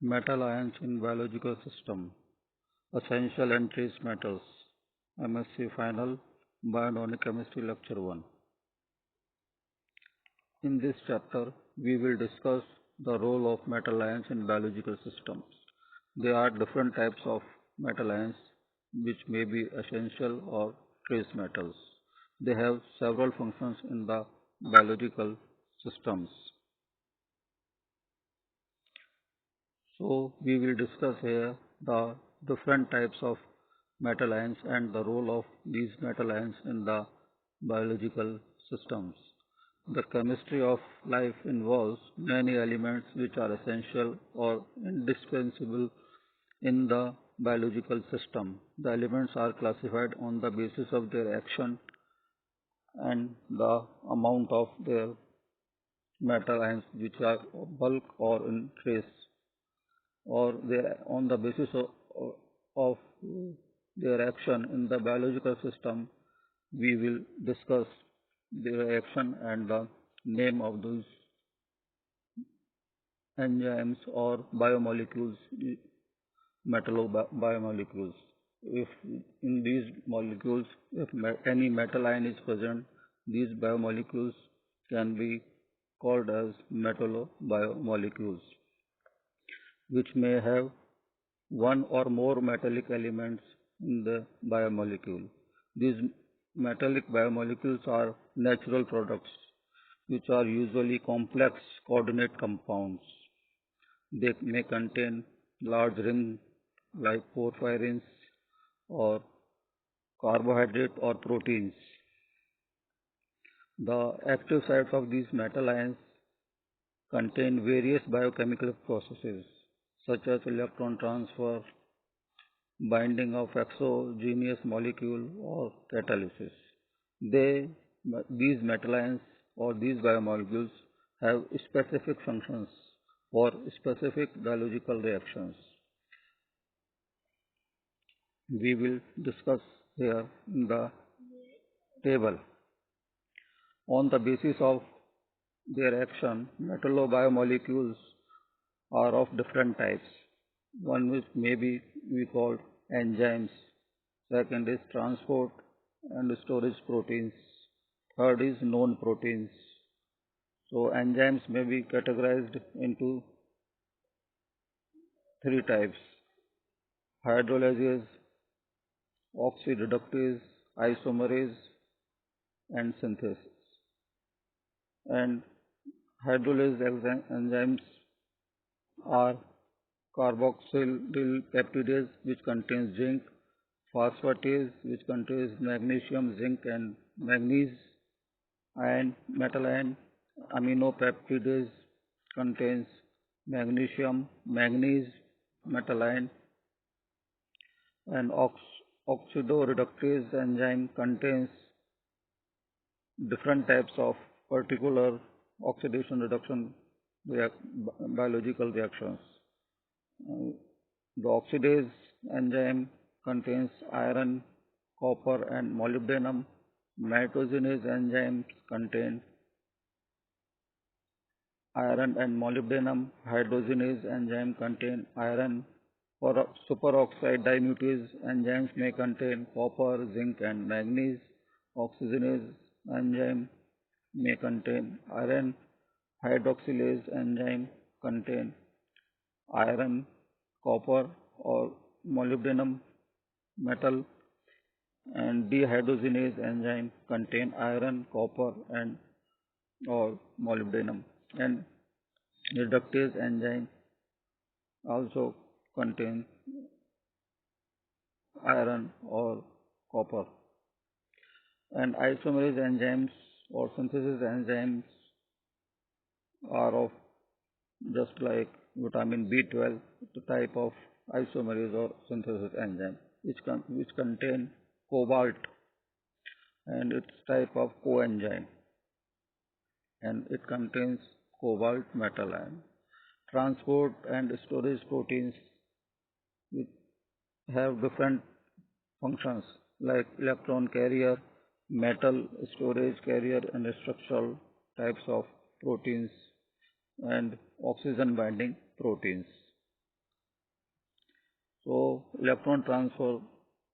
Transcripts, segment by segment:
Metal ions in biological system, essential and trace metals, MSc Final, Bioinorganic Chemistry Lecture 1. In this chapter, we will discuss the role of metal ions in biological systems. There are different types of metal ions which may be essential or trace metals. They have several functions in the biological systems. So we will discuss here the different types of metal ions and the role of these metal ions in the biological systems. The chemistry of life involves many elements which are essential or indispensable in the biological system. The elements are classified on the basis of their action and the amount of their metal ions which are bulk or in trace, or they on the basis of their action in the biological system. We will discuss their action and the name of those enzymes or biomolecules, metallo-biomolecules. If in these molecules, if any metal ion is present, these biomolecules can be called as metallo-biomolecules, which may have one or more metallic elements in the biomolecule. These metallic biomolecules are natural products which are usually complex coordinate compounds. They may contain large rings like porphyrins or carbohydrate or proteins. The active sites of these metal ions contain various biochemical processes such as electron transfer, binding of exogenous molecule or catalysis. These metal ions or these biomolecules have specific functions for specific biological reactions. We will discuss here in the table. On the basis of their action, metallo-biomolecules are of different types. One which may be we call enzymes. Second is transport and storage proteins. Third is known proteins. So enzymes may be categorized into three types: hydrolysis, oxidative, isomerase, and synthesis. And hydrolysis enzymes are carboxylyl peptidase, which contains zinc; phosphatase, which contains magnesium, zinc, and manganese; and metal ion aminopeptidase contains magnesium, manganese, metal ion; and oxidoreductase enzyme contains different types of particular oxidation reduction biological reactions. The oxidase enzyme contains iron, copper, and molybdenum. Nitrogenase enzymes contain iron and molybdenum. Hydrogenase enzyme contain iron. Superoxide dismutase enzymes may contain copper, zinc, and manganese. Oxygenase enzyme may contain iron. Hydroxylase enzyme contain iron, copper, or molybdenum metal, and dehydrogenase enzyme contain iron, copper, and or molybdenum, and reductase enzyme also contain iron or copper. And isomerase enzymes or synthesis enzymes are of just like vitamin B12, the type of isomerase or synthesis enzyme, which contain cobalt, and its type of coenzyme, and it contains cobalt metal ion. Transport and storage proteins which have different functions like electron carrier, metal storage carrier, and structural types of proteins, and oxygen binding proteins. So electron transfer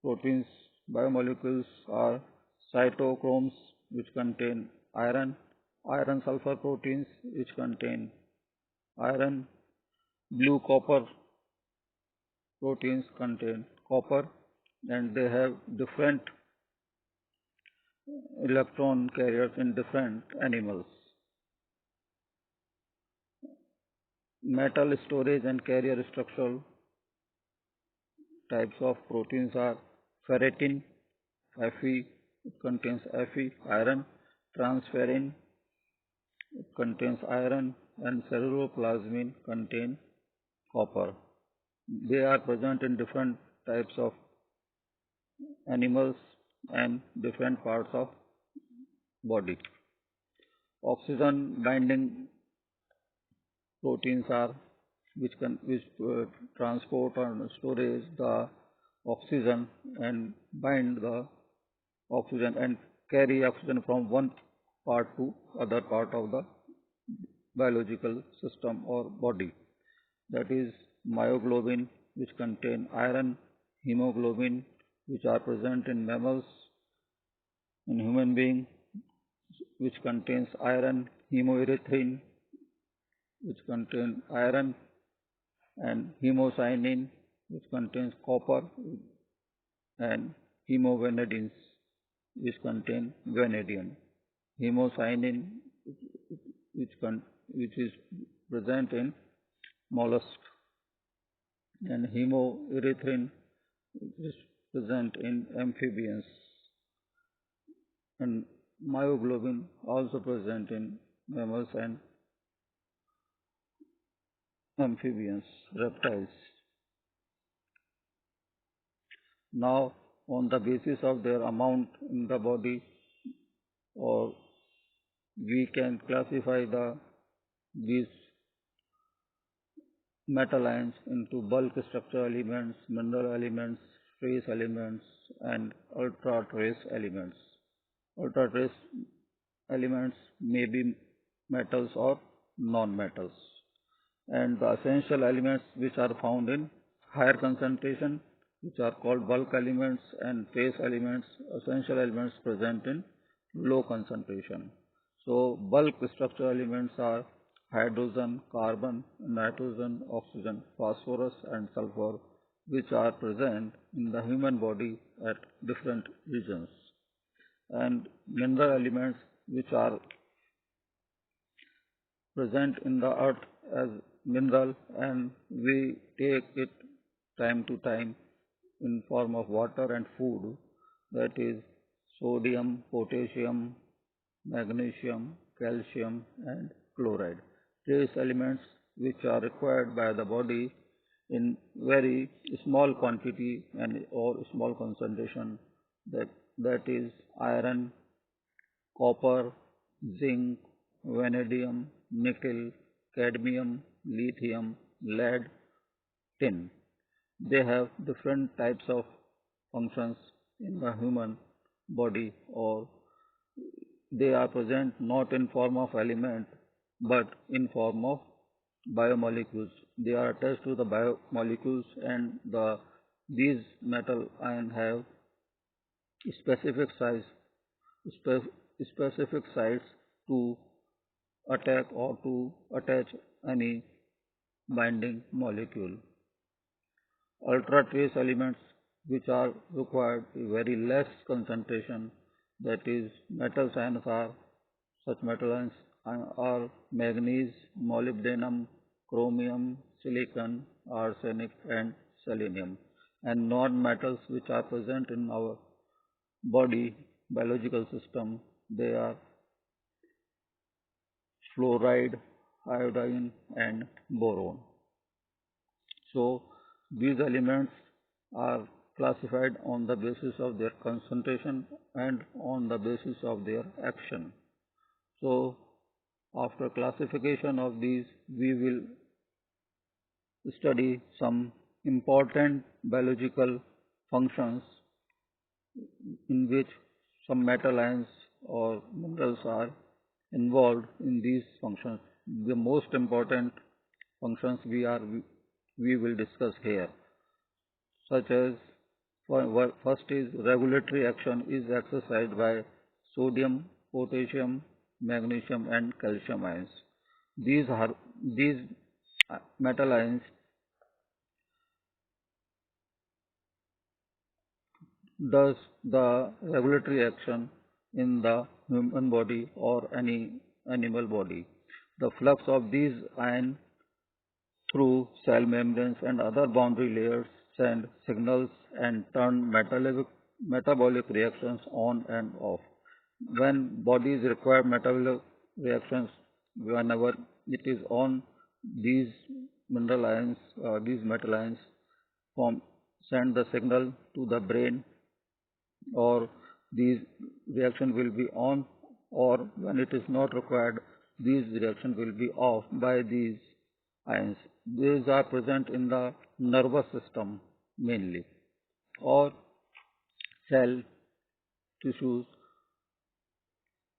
proteins biomolecules are cytochromes which contain iron, iron sulfur proteins which contain iron, blue copper proteins contain copper, and they have different electron carriers in different animals. Metal storage and carrier structural types of proteins are ferritin, Fe, it contains Fe, iron, transferrin, it contains iron, and ceruloplasmin contain copper. They are present in different types of animals and different parts of body. Oxygen binding proteins are which transport and storage the oxygen and bind the oxygen and carry oxygen from one part to other part of the biological system or body. That is myoglobin, which contain iron, hemoglobin, which are present in mammals, in human being, which contains iron, hemoerythrin, which contains iron, and hemocyanin, which contains copper, and hemovanadins, which contain vanadium. Hemocyanin, which is present in mollusk, and hemoerythrin is present in amphibians, and myoglobin also present in mammals and amphibians, reptiles. Now, on the basis of their amount in the body, or we can classify these metal ions into bulk structure elements, mineral elements, trace elements, and ultra trace elements. Ultra trace elements may be metals or non-metals, and the essential elements which are found in higher concentration, which are called bulk elements, and trace elements, essential elements present in low concentration. So bulk structure elements are hydrogen, carbon, nitrogen, oxygen, phosphorus, and sulfur, which are present in the human body at different regions. And mineral elements which are present in the earth as mineral, and we take it time to time in form of water and food, that is sodium, potassium, magnesium, calcium, and chloride. Trace elements which are required by the body in very small quantity and or small concentration, that is iron, copper, zinc, vanadium, nickel, cadmium, lithium, lead, tin. They have different types of functions in the human body, or they are present not in form of element but in form of biomolecules. They are attached to the biomolecules, and these metal ions have specific size, specific sites to attack or to attach any binding molecule. Ultra trace elements which are required very less concentration, that is metal ions are such metal ions are manganese, molybdenum, chromium, silicon, arsenic, and selenium. And non-metals which are present in our body biological system, they are fluoride, iodine, and boron. So these elements are classified on the basis of their concentration and on the basis of their action. So after classification of these, we will study some important biological functions in which some metal ions or minerals are involved in these functions. The most important functions we will discuss here. such as first is regulatory action is exercised by sodium, potassium, magnesium and calcium ions. These metal ions does the regulatory action in the human body or any animal body. The flux of these ions through cell membranes and other boundary layers send signals and turn metabolic reactions on and off. When bodies require metabolic reactions, whenever it is on, these mineral ions, these metal ions form, send the signal to the brain, or these reaction will be on, or when it is not required, these reaction will be off by these ions. These are present in the nervous system mainly, or cell tissues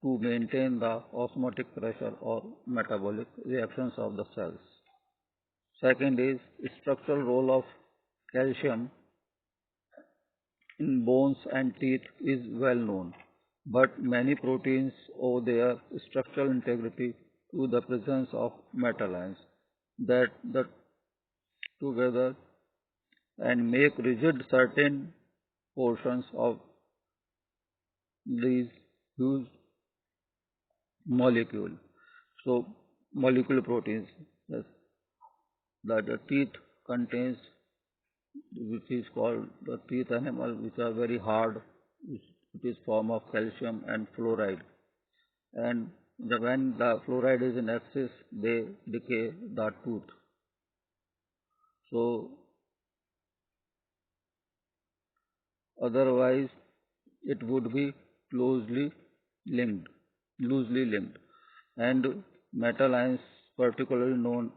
to maintain the osmotic pressure or metabolic reactions of the cells. Second is structural role of calcium in bones and teeth is well known, but many proteins owe their structural integrity to the presence of metal ions that together and make rigid certain portions of these huge molecule. So molecular proteins, yes, that the teeth contains, which is called the teeth animal, which are very hard, which it is form of calcium and fluoride. And when the fluoride is in excess, they decay the tooth. So otherwise, it would be closely linked, loosely linked. And metal ions, particularly known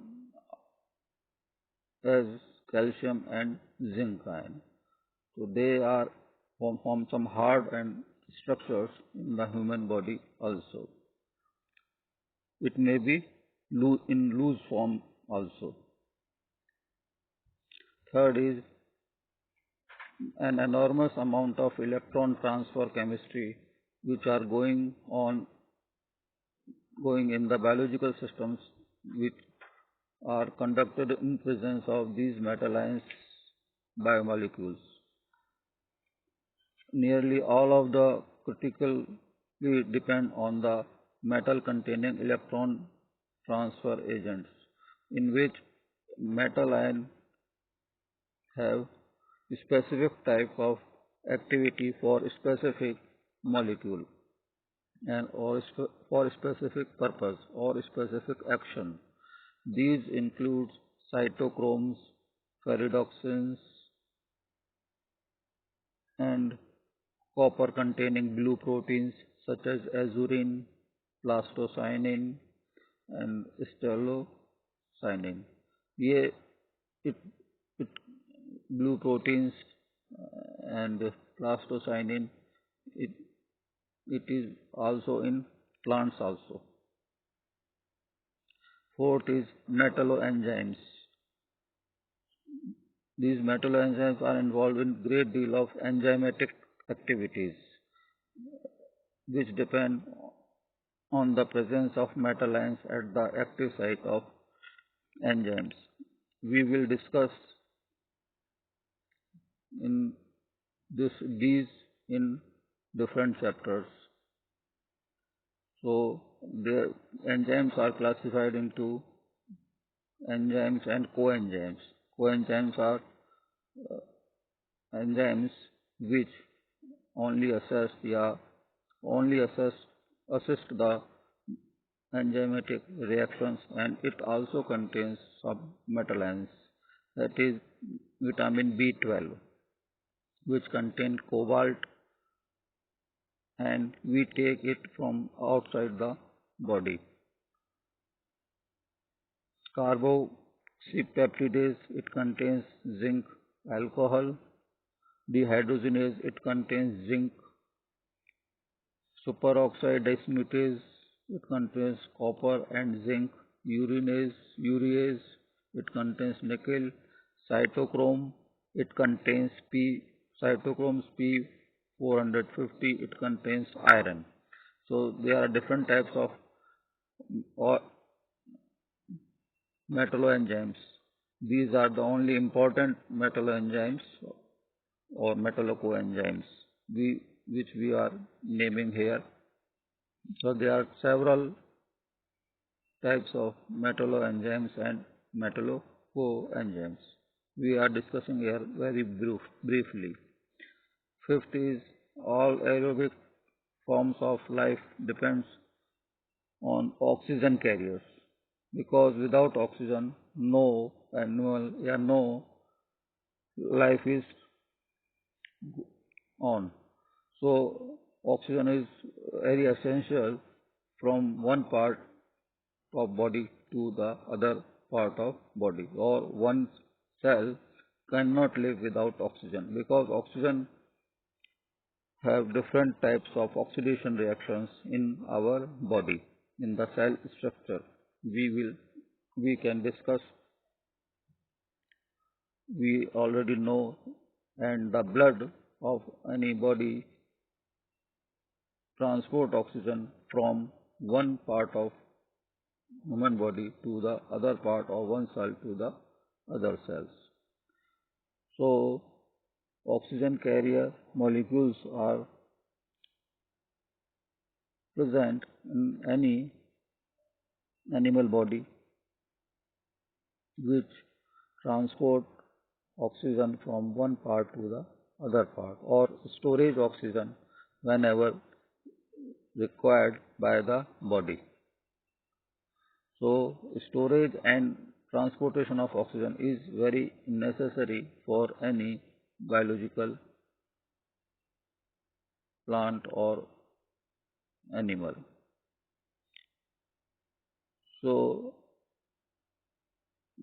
as calcium and zinc ion. So they are form some hard and structures in the human body also. It may be in loose form also. Third is an enormous amount of electron transfer chemistry which are going in the biological systems, which are conducted in presence of these metal ions biomolecules. Nearly all of the critically depend on the metal containing electron transfer agents, in which metal ion have specific type of activity for specific molecule and for specific purpose or specific action. These include cytochromes, ferredoxins, and copper containing blue proteins such as azurin, plastocyanin, and stellocyanin. ये it, it blue proteins and plastocyanin, it, it is also in plants also. Fourth is metalloenzymes. These metalloenzymes are involved in great deal of enzymatic activities which depend on the presence of metal ions at the active site of enzymes. We will discuss in these in different chapters. So the enzymes are classified into enzymes and coenzymes. Coenzymes are enzymes which only assist the enzymatic reactions, and it also contains some metal ions, that is vitamin B12, which contain cobalt, and we take it from outside the body. Carboxypeptidase, it contains zinc. Alcohol dehydrogenase, it contains zinc. Superoxide dismutase, it contains copper and zinc. Urease, it contains nickel. Cytochrome, It contains cytochromes P450. It contains iron. So there are different types of or metalloenzymes. These are the only important metalloenzymes or metallocoenzymes which we are naming here. So there are several types of metalloenzymes and metallocoenzymes. We are discussing here very briefly. Fifth is all aerobic forms of life depends on oxygen carriers, because without oxygen no animal, no life is on. So oxygen is very essential from one part of body to the other part of body, or one cell cannot live without oxygen, because oxygen have different types of oxidation reactions in our body. In the cell structure we can discuss, we already know. And the blood of any body transport oxygen from one part of human body to the other part of one cell to the other cells. So oxygen carrier molecules are present in any animal body which transport oxygen from one part to the other part, or storage oxygen whenever required by the body. So storage and transportation of oxygen is very necessary for any biological plant or animal. So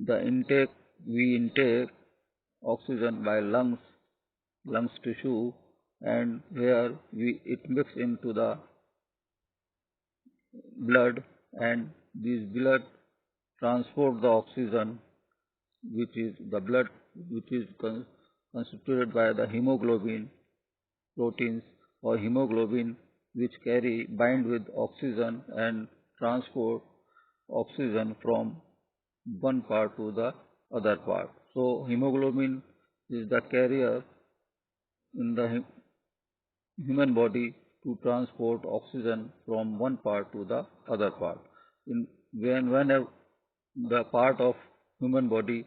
the intake, we intake oxygen by lungs tissue, and here it mix into the blood, and this blood transport the oxygen, which is the blood which is constituted by the hemoglobin proteins or hemoglobin, which bind with oxygen and transport oxygen from one part to the other part. So hemoglobin is the carrier in the human body to transport oxygen from one part to the other part. Whenever the part of human body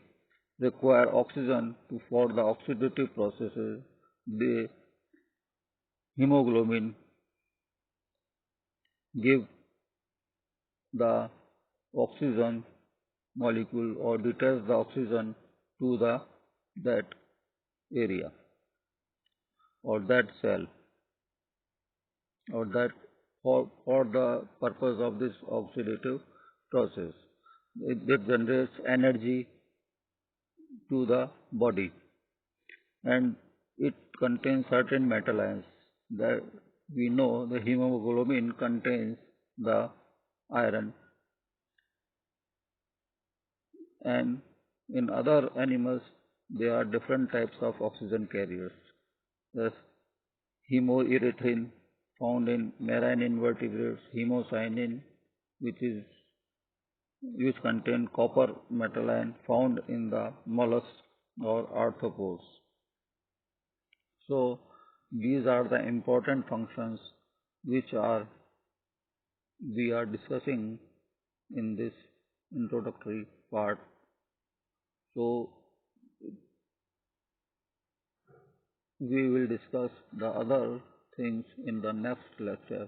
require oxygen for the oxidative processes, the hemoglobin give the oxygen molecule or detach the oxygen to that area or that cell, or that for the purpose of this oxidative process. It generates energy to the body, and it contains certain metal ions. That we know the hemoglobin contains the iron, and in other animals there are different types of oxygen carriers. Thus, hemoerythrin found in marine invertebrates, hemocyanin, which is which contain copper metal ion, found in the mollusks or arthropods. So these are the important functions which we are discussing in this introductory part. So we will discuss the other things in the next lecture.